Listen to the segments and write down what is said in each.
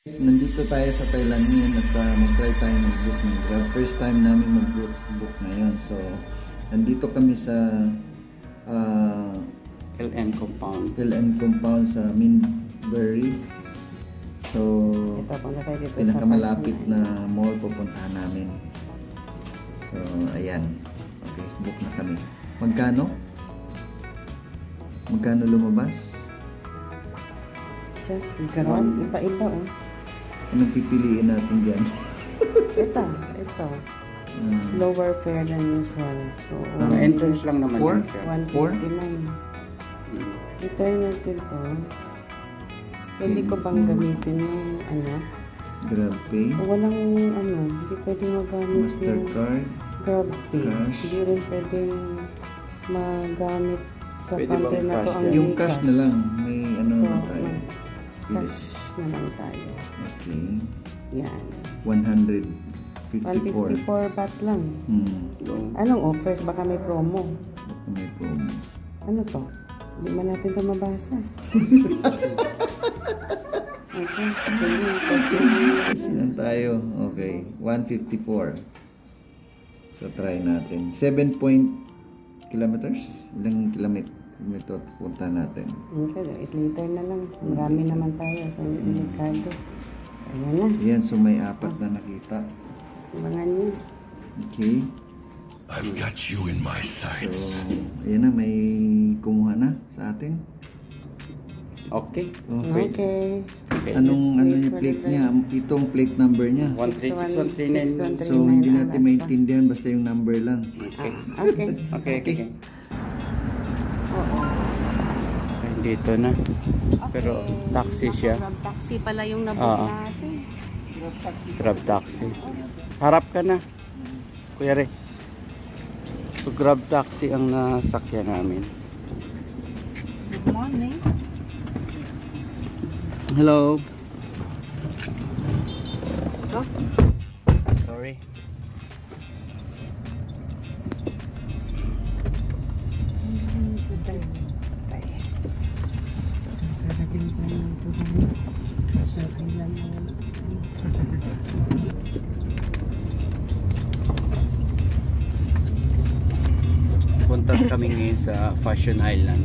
Nandito tayo sa Thailand ngayon at mag-try tayo mag-book ng Grab. First time namin mag-book ngayon. So, nandito kami sa LM Compound sa Minbury. So, pinakamalapit na mall pupuntahan namin. So, ayan. Okay, book na kami. Magkano lumabas? Just ganon, iba-iba oh. Anong pipiliin natin dyan? ito. Lower fare than usual. So, entrance lang naman 159. Return natin to. Pwede ko bang gamitin yung Grab Pay? Walang hindi pwedeng magamit Mastercard? Grab Pay. Cash? Hindi rin pwedeng magamit sa Pwede counter na to ang yung cash na lang. May na tayo. Cash na lang tayo. Okay. Yan. 154 baht lang. Anong offers? Baka may promo. Ano to? Hindi man natin ito mabasa. Okay. Kasi lang tayo. Okay. 154. So, try natin. 7 kilometers? Ilang kilometer punta natin? Okay. 8 liter na lang. Marami naman tayo sa Ricardo. Ayan na. Ayan. So, may 4 na nakita. Abangan nyo. Okay. I've got you in my sights. So, ayan na. May kumuha na sa atin. Okay. Okay. Anong yung plate niya? Itong plate number niya. 136139. So, hindi natin maintindihan. Basta yung number lang. Okay. Dito na. Pero taxi siya. Grab taxi pala yung nabook natin. Grab taxi. Harap ka na, Kuya Re. So, Grab taxi ang nasakyan namin. Good morning. Hello. Sorry. Punta kami ngayon sa Fashion Island.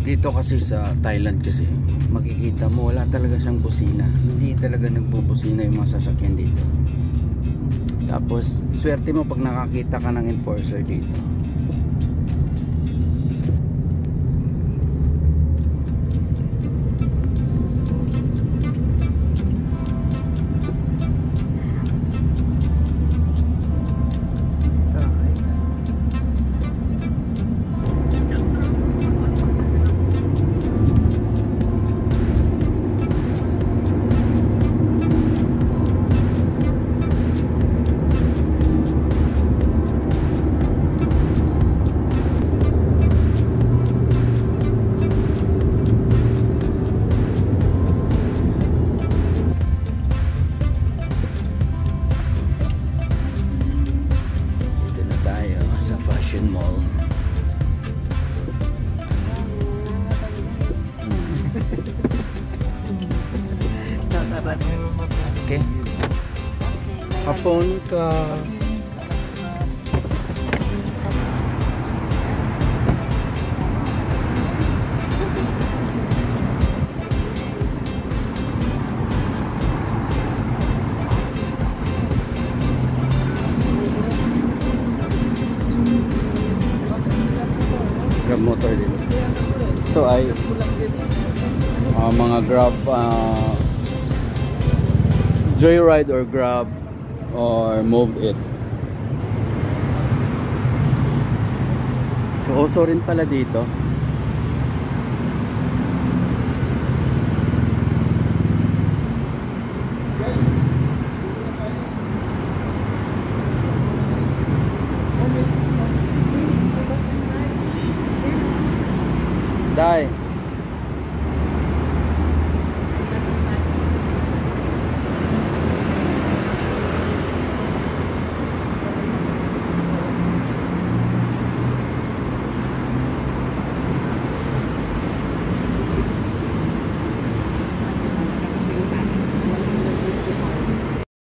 Dito kasi sa Thailand kasi makikita mo wala talaga siyang busina. Hindi talaga nagbubusina yung mga sasakyan dito. Tapos swerte mo pag nakakita ka ng enforcer dito. Mall. Okay. Hapon ka. Grab motor din. Ito ay mga Grab Joyride or Grab or Move It. So also rin pala dito